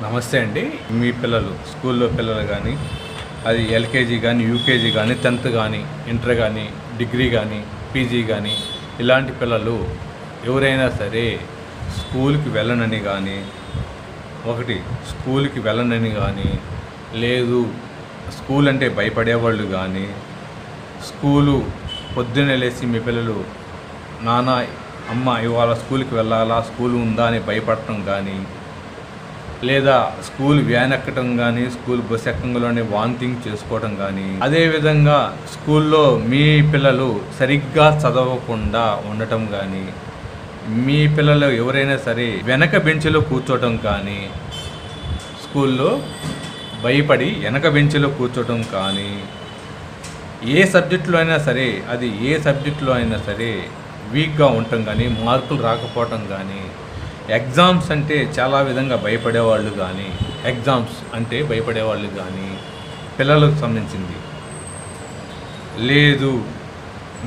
నమస్తే అండి. మీ పిల్లలు స్కూల్లో పిల్లలు కానీ, అది ఎల్కేజీ కానీ, యూకేజీ కానీ, 10th కానీ, ఇంటర్ కానీ, డిగ్రీ కానీ, పీజీ కానీ, ఇలాంటి పిల్లలు ఎవరైనా సరే స్కూల్కి వెళ్ళనని కానీ, స్కూల్కి వెళ్ళనని కానీ, లేదు స్కూల్ అంటే భయపడేవాళ్ళు కానీ, స్కూలు పొద్దున్నే లేచి మీ పిల్లలు నాన్న అమ్మ ఇవాళ స్కూల్కి వెళ్ళాలా, స్కూల్ ఉందా అని భయపడటం కానీ, లేదా స్కూల్ వ్యాన్ ఎక్కడం కానీ, స్కూల్ బస్ ఎక్కంలోనే వాంతింగ్ చేసుకోవడం కానీ, అదేవిధంగా స్కూల్లో మీ పిల్లలు సరిగ్గా చదవకుండా ఉండటం కానీ, మీ పిల్లలు ఎవరైనా సరే వెనక బెంచ్లో కూర్చోవటం కానీ, స్కూల్లో భయపడి వెనక బెంచ్లో కూర్చోవటం కానీ, ఏ సబ్జెక్టులో అయినా సరే వీక్గా ఉండటం కానీ, మార్కులు రాకపోవటం కానీ, ఎగ్జామ్స్ అంటే చాలా విధంగా భయపడేవాళ్ళు కానీ, పిల్లలకు సంబంధించింది లేదు.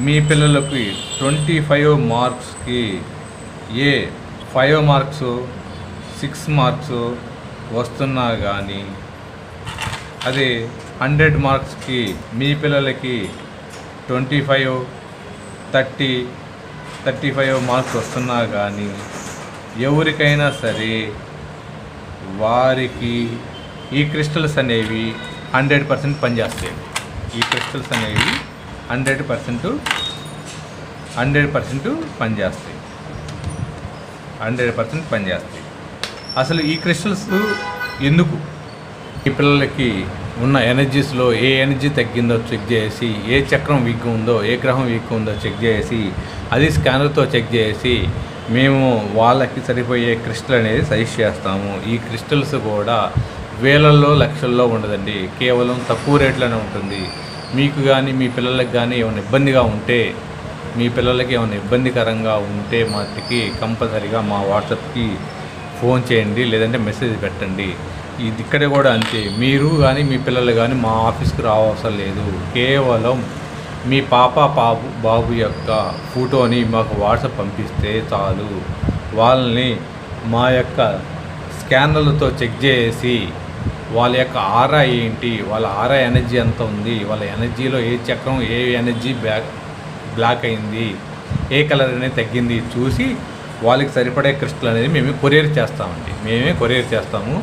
మీ పిల్లలకి 25 మార్క్స్కి 5 మార్క్స్ 6 మార్క్స్ వస్తున్నా కానీ, అదే 100 మార్క్స్కి మీ పిల్లలకి 25 30 35 మార్క్స్ వస్తున్నా కానీ, ఎవరికైనా సరే వారికి ఈ క్రిస్టల్స్ అనేవి 100% పనిచేస్తాయి. ఈ క్రిస్టల్స్ అనేవి 100% పనిచేస్తాయి. అసలు ఈ క్రిస్టల్స్ ఎందుకు? ఈ పిల్లలకి ఉన్న ఎనర్జీస్లో ఏ ఎనర్జీ తగ్గిందో చెక్ చేసి, ఏ చక్రం వీక్గా ఉందో, ఏ గ్రహం వీక్గా ఉందో చెక్ చేసి, అది స్కానర్తో చెక్ చేసి మేము వాళ్ళకి సరిపోయే క్రిస్టల్ అనేది సజెస్ట్ చేస్తాము. ఈ క్రిస్టల్స్ కూడా వేలల్లో లక్షల్లో ఉండదండి, కేవలం తక్కువ రేట్లోనే ఉంటుంది. మీకు కానీ మీ పిల్లలకి కానీ ఏమైనా ఇబ్బందికరంగా ఉంటే మట్టుకి కంపల్సరీగా మా వాట్సాప్కి ఫోన్ చేయండి, లేదంటే మెసేజ్ పెట్టండి. ఇది ఇక్కడ కూడా అంతే. మీరు కానీ మీ పిల్లలు కానీ మా ఆఫీస్కి రావసరం లేదు. కేవలం మీ పాప బాబు యొక్క ఫోటోని మాకు వాట్సాప్ పంపిస్తే చాలు. వాళ్ళని మా యొక్క స్కానర్లతో చెక్ చేసి వాళ్ళ యొక్క ఆరా ఏంటి, వాళ్ళ ఆరా ఎనర్జీ ఎంత ఉంది, వాళ్ళ ఎనర్జీలో ఏ చక్రం ఏ ఎనర్జీ బ్లాక్ అయింది, ఏ కలర్ అనేది తగ్గింది చూసి వాళ్ళకి సరిపడే క్రిస్టల్ అనేది మేమే కొరియర్ చేస్తాము.